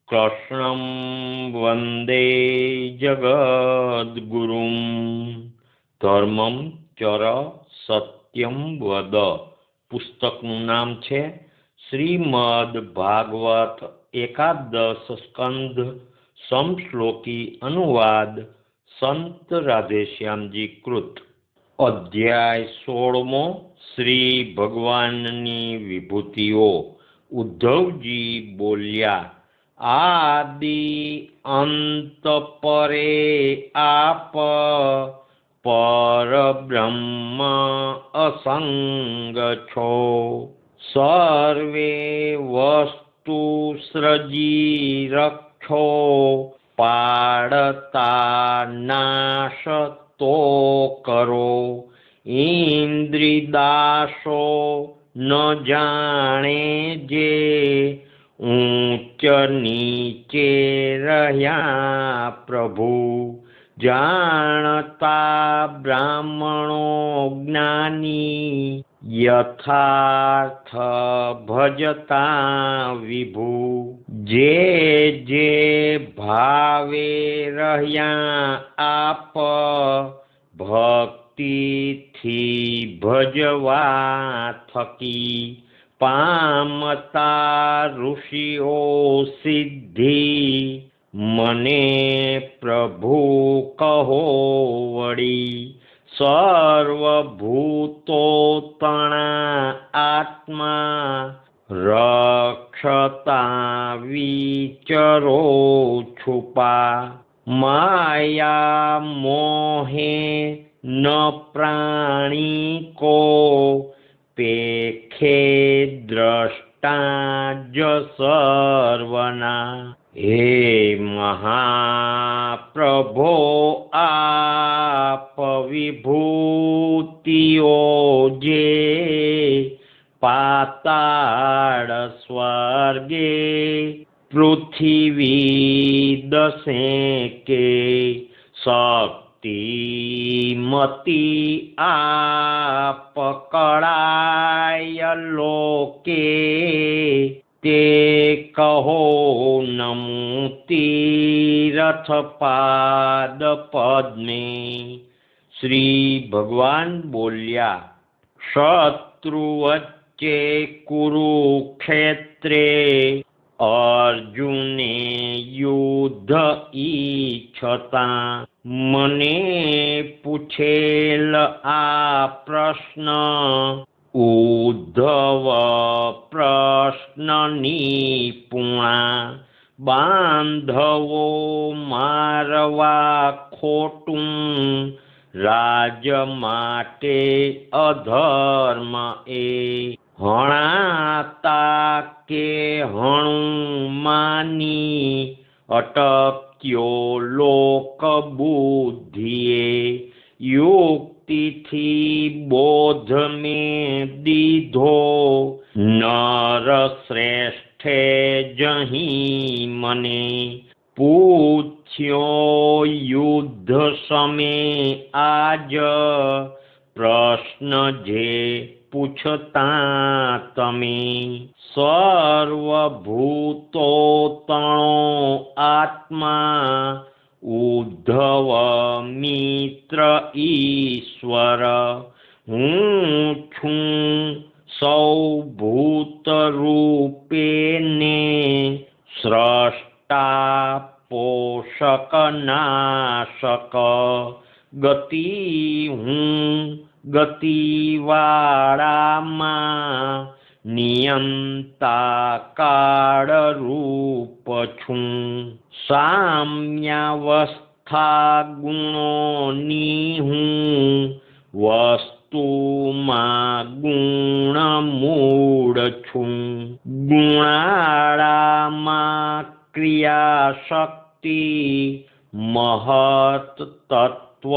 कृष्णं वन्दे जगद्गुरुं धर्मं चर सत्यं वद। पुस्तकનું નામ છે શ્રીમદ ભાગવત એકાદશ સ્કંધ સમશ્લોકી અનુવાદ સંત રાધેશ્યામજી કૃત। અધ્યાય 16મો શ્રી ભગવાનની વિભૂતિઓ। ઉદ્ધવજી બોલ્યા, આદિ અંત પરે આપ પરબ્રહ્મ અસંગ છો। સર્વે વસ્તુ સૃજી રક્ષો પાડતા નાશ તો કરો। ઇન્દ્રિદાસો ન જાણે જે ઊંચ નીચે રહ્યા પ્રભુ। જાણતા બ્રાહ્મણો જ્ઞાની યથાર્થ ભજતા વિભુ। જે જે ભાવે રહ્યા આપ ભક્તિથી ભજવા થકી। પામતા ઋષિઓ સિદ્ધિ મને પ્રભુ કહો વળી। સર્વભૂતો તણા આત્મા રક્ષતા વિચરો છુપા। માયા મોહે ન પ્રાણી કો પેખે દ્રષ્ટા જ સર્વના। હે મહાપ્રભો આપ વિભૂતિઓ જે પાતાળ સ્વર્ગે પૃથ્વી દસે કે। શક્તિમતી આપ કળાય લોકે તે કહો નમો તીરથ પાદ પદ્મે। શ્રી ભગવાન બોલ્યા, શત્રુ વચ્ચે કુરુક્ષેત્રે અર્જુને યુદ્ધ ઈચ્છતા મને પૂછેલ આ પ્રશ્ન। ઉદ્ધવ પ્રશ્ન નિપુણા। બાંધવો મારવા ખોટું રાજ માટે અધર્મ એ। હણાતા કે હણું માની અટક્યો લોક બુદ્ધિએ। યુક્તિથી બોધ મે દીધો નર શ્રેષ્ઠે જહી મને। પૂછ્યો યુદ્ધ સમે આજ પ્રશ્ન જે પૂછતા તમે। સર્વભૂતો તણો આત્મા ઉદ્ધવ મિત્ર ઈશ્વર। હું છું સૌ ભૂત રૂપે ને સ્રષ્ટા પોષક નાશક। ગતિ હું ગતિવાળામાં નિયંતા કાળ રૂપ છું। સામ્યાવસ્થા ગુણોની હું વસ્તુમાં ગુણ મૂળ છું। ગુણાળામાં ક્રિયાશક્તિ મહત તત્વ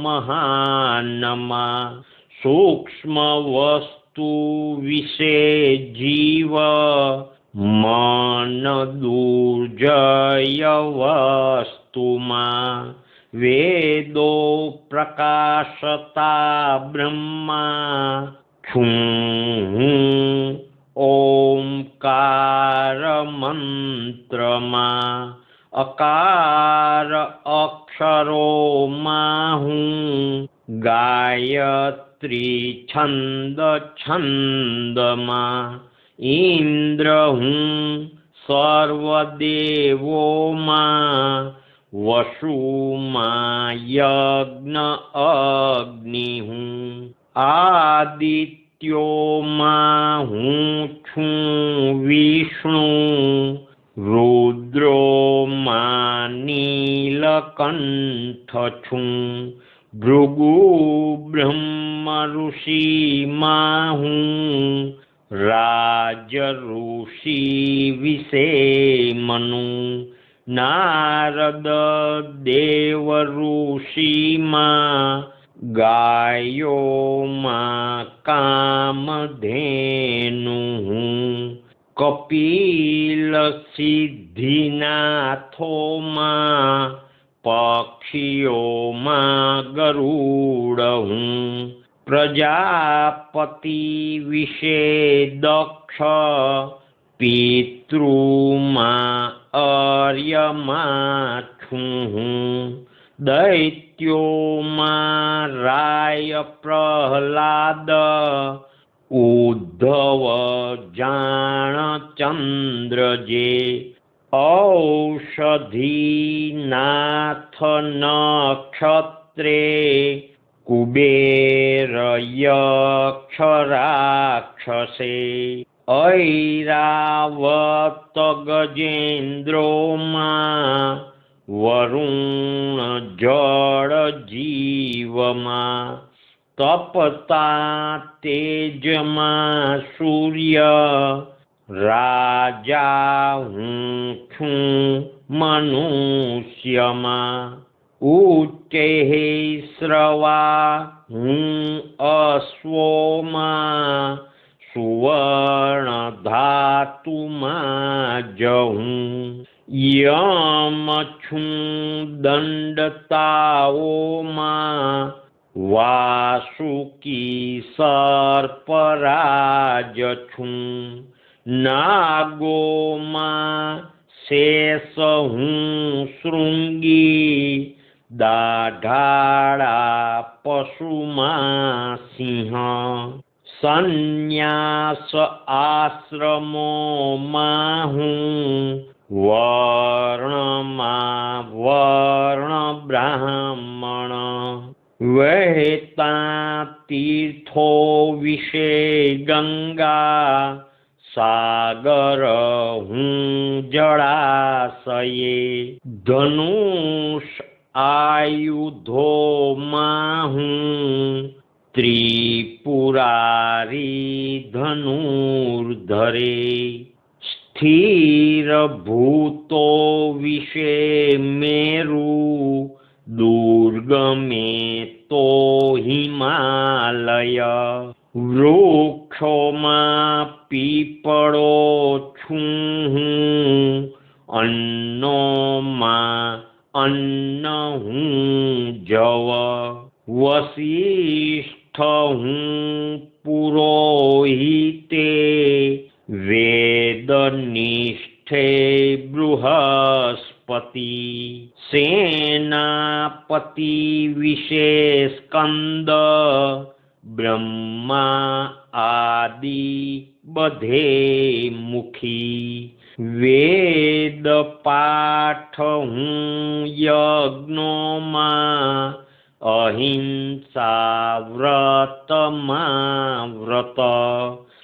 મહાનમાં। સૂક્ષ્મ વસ્તુ વિશે જીવ મન દુર્જય વસ્તુમાં। વેદો પ્રકાશતા બ્રહ્મા છું ઓમકાર મંત્રમાં અકાર અક્ષરોમાં હું ગાયત્રી છંદ છંદમાં ઇન્દ્ર હું સર્વદેવોમાં વસુમાં યજ્ઞ અગ્નિ હું આદિત્યોમાં હું છું વિષ્ણુ રુદ્રોમાં નીલકંઠ છું ભૃગુ બ્રહ્મ ઋષિમાં હું રાજ ઋષિ વિશે મનુ નારદ દેવ ઋષિમાં ગાયોમાં કામધેનુ હું કપિલ સિદ્ધિનાથોમાં પક્ષીઓમાં ગરુડ હું પ્રજાપતિ વિશે દક્ષ પિતૃમાં આર્યમાં છું હું દૈત્યોમાં રાય પ્રહલાદ ઉદ્ધવ જાણ ચંદ્ર જે ઔષધિનાથ નક્ષત્રે કુબેર યક્ષ રાક્ષસે ઐરાવત ગજેન્દ્રોમાં વરુણ જળ જીવમાં તપતા તેજમાં સૂર્ય રાજા હું છું મનુષ્યમાં ઉચ્ચે શ્રવા હું અશ્વમાં સુવર્ણ ધાતુમાં જહું યમ છું દંડતાઓમાં વાસુકી સર્પરાજ છું નાગોમાં શેષ હું શૃંગી દાઢાળા પશુમાં સિંહ સંન્યાસ આશ્રમોમાં હું વર્ણમાં વર્ણ બ્રાહ્મણ વહેતા તીર્થો વિશે ગંગા સાગર હું જળાશયે ધનુષ આયુધોમાં હું ત્રિપુરારી ધનુર્ધરે સ્થિર ભૂતો વિશે મેરુ દુર્ગમે તો હિમાલય વૃક્ષોમાં પીપળો છું હું અન્નોમાં અન્ન હું જવ વસિષ્ઠ હું પુરોહિતે વેદનિષ્ઠે બૃહસ્પતિ સેનાપતિ વિશે સ્કંદ બ્રહ્મા આદિ બધે મુખી વેદ પાઠ હું યજ્ઞોમાં અહિંસા વ્રતમાં વ્રત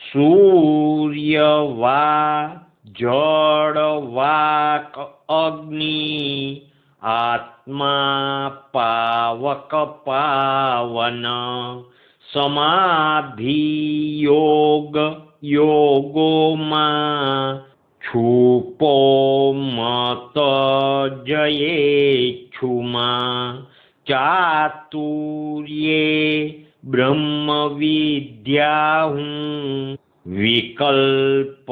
સૂર્ય વા જળ વાક અગ્નિ આત્મા પાવક પાવન સમાધિ યોગ યોગોમાં છુપો મત જયેચ્છુમાં ચાતુર્યે બ્રહ્મ વિદ્યા હું વિકલ્પ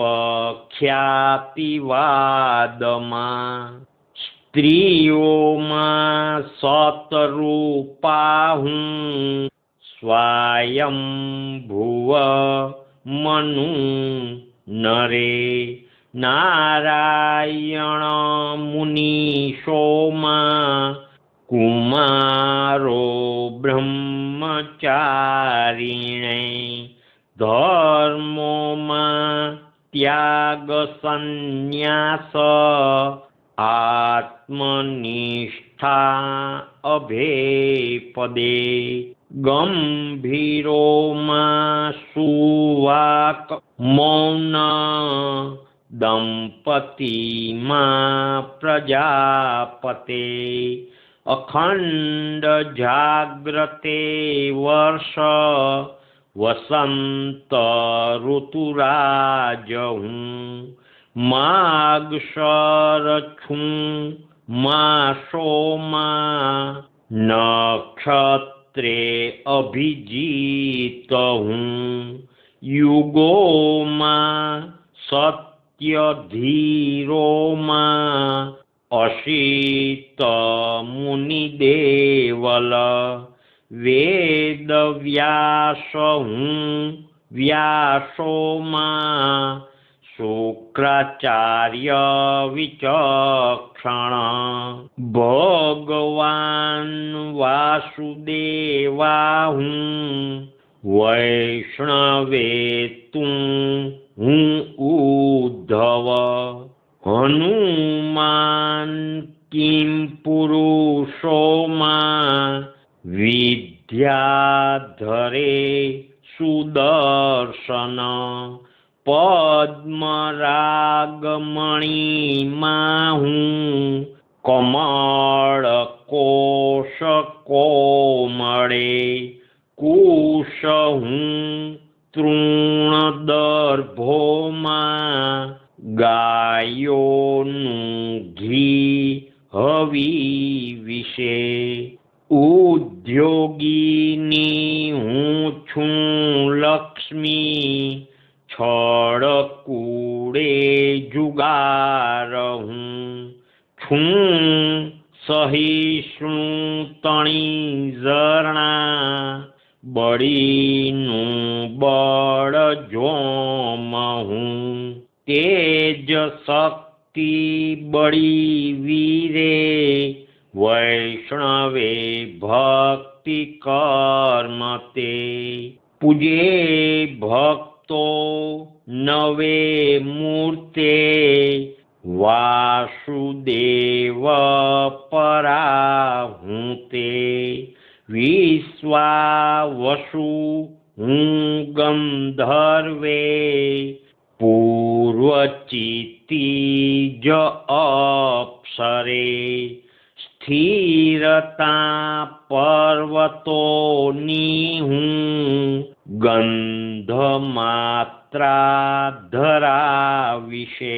ખ્યાતિવાદમાં સ્ત્રીઓમાં સતરૂપા હું સ્વયંભુવ મનુ નરે નારાયણ મુનિ સોમા કુમારો બ્રહ્મચારિણે ધર્મોમાં ત્યાગ સંન્યાસ આત્મનિષ્ઠા અભેપદે ગંભીરોમાં સુવાક મૌન દંપતિમાં પ્રજાપતે અખંડ જાગ્રતે વર્ષ વસંત ઋતુરાજ હું માગશર છું માસોમાં નક્ષત્રે અભિજીત હું યુગોમાં સત્ય ધીરોમાં અશિત મુનિદેવલ વેદ વ્યાસ હું વ્યાસોમાં શુક્રાચાર્ય વિચક્ષણ ભગવાન વાસુદેવા હું વૈષ્ણવે તું હું ઉદ્ધવ હનુમાન કિમ પુરુષોમાં વિદ્યાધરે સુદર્શન પદ્મરાગમણીમાં હું કમળ કોશ કોમળે કુશ હું તૃણદર્ભોમાં ગાયોનું ઘી હવી વિશે ઉદ્યોગીની હું છું લક્ષ્મી છળકુડે જુગાર હું છું સહિષ્ણુ તણી ઝરણા બળીનું બળ જોમ હું તેજ શક્તિ બળી વીરે વૈષ્ણવે ભક્તિ કર્મ તે પૂજે ભક્તો નવે મૂર્તે વાસુદેવ પરાહું તે વિશ્વાવસુ હું ગંધર્વે પૂર્વચિતી જ અપ્સરે સ્થિરતા પર્વતોની હું ગંધમાત્રા ધરાવિશે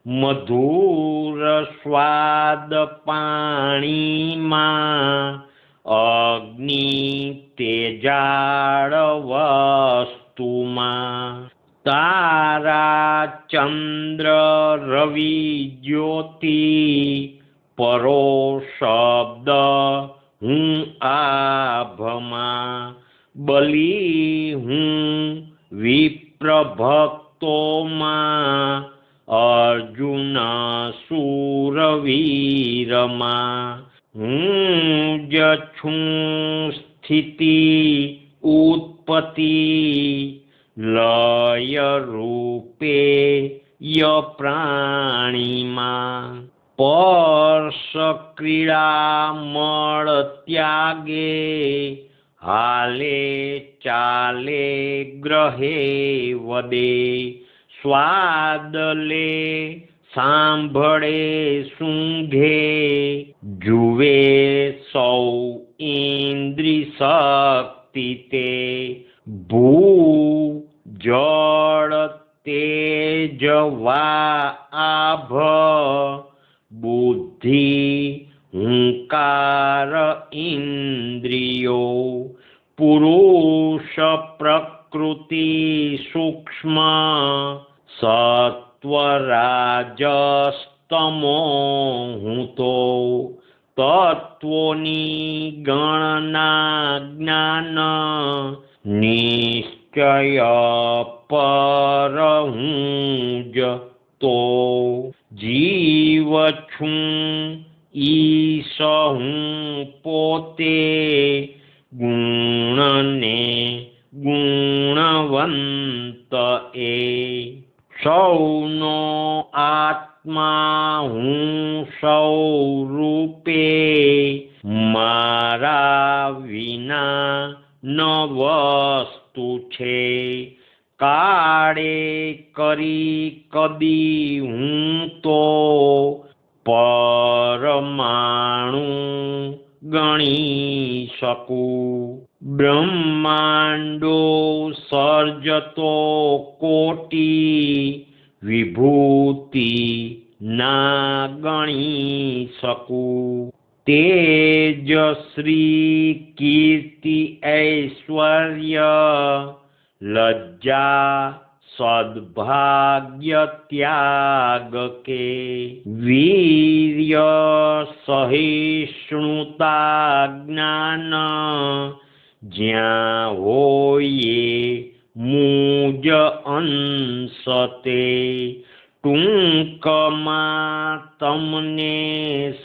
મધુર સ્વાદ પાણીમાં અગ્નિ તેજાળ વસ્તુમાં તારા ચંદ્ર રવિ જ્યોતિ પરો શબ્દ હું આભમાં બલી હું વિપ્રભક્તોમાં અર્જુન સુરવીરમાં હું જ છું સ્થિતિ ઉત્પત્તિ લય રૂપે ય પ્રાણીમાં સ્પર્શ ક્રીડા મળ ત્યાગે હાલે ચાલે ગ્રહે વદે સ્વાદ લે સાંભળે સૂંઘે જુએ સૌ ઇન્દ્રિય શક્તિ તે ભૂ જળ તેજ વા આભ બુદ્ધિ હુંકાર ઇન્દ્રિયો પુરુષ પ્રકૃતિ સૂક્ષ્મ સત્વરાજસ્તમો હું તો તત્વોની ગણના જ્ઞાન નિષ્ઠ કય પર હું જ તો જીવ છું ઈશ હું પોતે ગુણને ગુણવંત એ સૌનો આત્મા હું સૌ રૂપે મારા વિના ન વસ્તુ છે કાળે કરી કદી હું તો પરમાણુ ગણી શકું બ્રહ્માંડો સર્જતો કોટી વિભૂતિ ના ગણી શકું તેજ શ્રી કીર્તિ ઐશ્વર્ય લજ્જા સદભાગ્ય ત્યાગ કે વીર્ય સહિષ્ણુતા જ્ઞાન જ્યાં હોયે મુજ અંશતે ટૂંકમાં તમને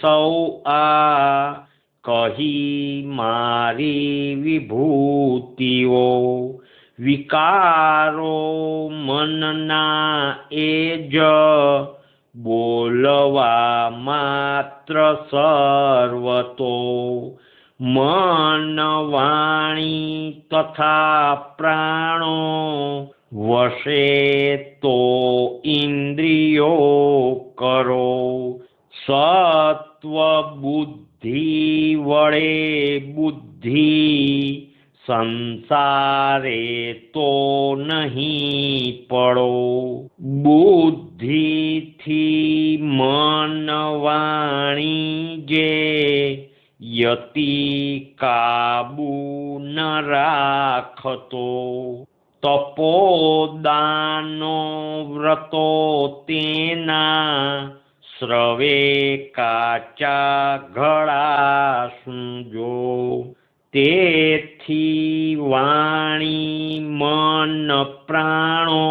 સૌ આ કહી મારી વિભૂતિઓ વિકારો મનના એ જ બોલવા માત્ર સર્વતો મન વાણી તથા પ્રાણો વશે તો ઇન્દ્રિયો કરો સત્વ બુદ્ધિ વડે બુદ્ધિ સંસારે તો નહીં પડો બુદ્ધિથી મન વાણી જે યતિ કાબુ ન રાખતો તપોદાનો વ્રતો તેના સ્રવે કાચા ઘડા સુજો તેથી વાણી મન પ્રાણો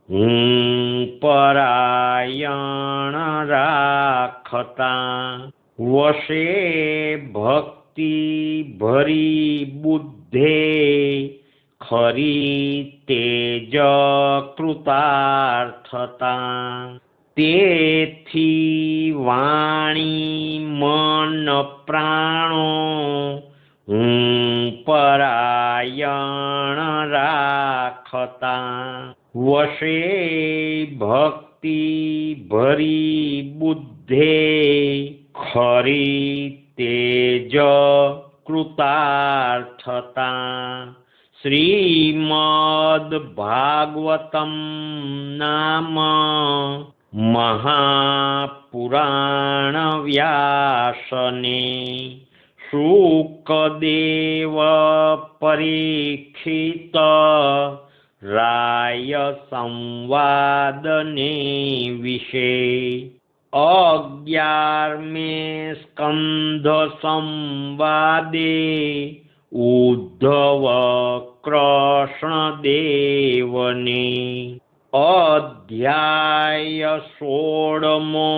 હું પરાયણ રાખતા વશે ભક્તિ ભરી બુદ્ધે ખરી તેજ કૃતાર્થતા તેથી વાણી મન પ્રાણો હું પરાયણ રાખતા વશે ભક્તિ ભરી બુદ્ધે ખરી તેજ કૃતાર્થતા શ્રીમદ ભાગવતમ નામ મહાપુરાણ વ્યાસને શુકદેવ પરીક્ષિત રાય સંવાદને વિશે 11મે સ્કંધ સંવાદે ઉદ્ધવ કૃષ્ણ દેવને અધ્યાય 16મો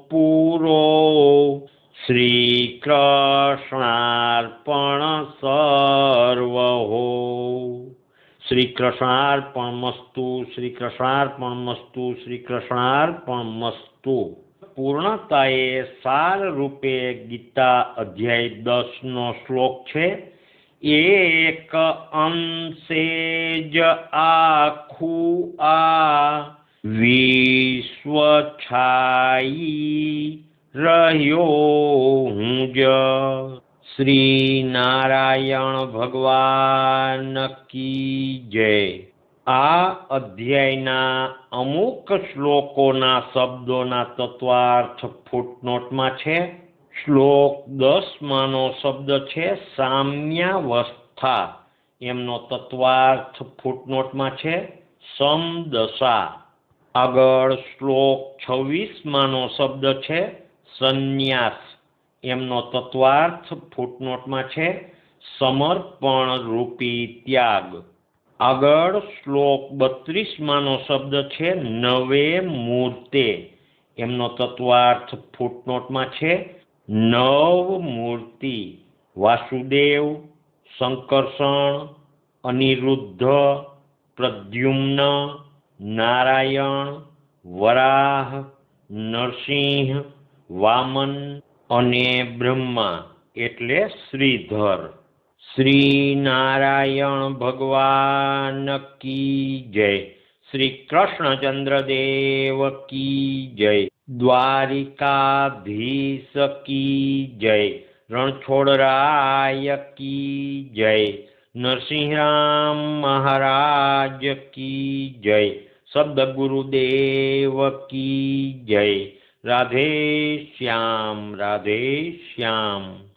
પૂરો શ્રી કૃષ્ણાર્પણ સર્વહો શ્રી કૃષ્ણાર્પણમસ્તુ શ્રી કૃષ્ણાર્પણમસ્તુ શ્રી કૃષ્ણાર્પણમસ્તુ પૂર્ણતાએ સાર રૂપે ગીતા અધ્યાય 10નો શ્લોક છે એક અંશે જ આખું આ વિશ્વ છાઈ રહ્યો હું જ શ્રી નારાયણ ભગવાન કી જય આ અધ્યાયના અમુક શ્લોકોના શબ્દોના તત્વાર્થ ફૂટનોટમાં છે શ્લોક 10માનો શબ્દ છે સામ્યાવસ્થા એમનો તત્વાર્થ ફૂટનોટમાં છે સમદશા આગળ શ્લોક 26માનો શબ્દ છે સંન્યાસ એમનો તત્વાર્થ ફૂટનોટમાં છે સમર્પણ રૂપી ત્યાગ આગળ શ્લોક 32માંનો શબ્દ છે નવે મૂર્તે. એમનો તત્વાર્થ ફૂટનોટમાં છે. નવ મૂર્તિ વાસુદેવ, સંકર્ષણ, અનિરુદ્ધ, પ્રદ્યુમ્ન, નારાયણ, વરાહ, નરસિંહ, વામન અને બ્રહ્મા એટલે શ્રીધર. શ્રી નારાયણ ભગવાન કી જય. શ્રી કૃષ્ણચંદ્ર દેવ કી જય. દ્વારિકાધીશ કી જય. રણછોડરાય કી જય. નરસિંહરામ મહારાજ કી જય. સદગુરુદેવ કી જય. રાધે શ્યામ, રાધે શ્યામ.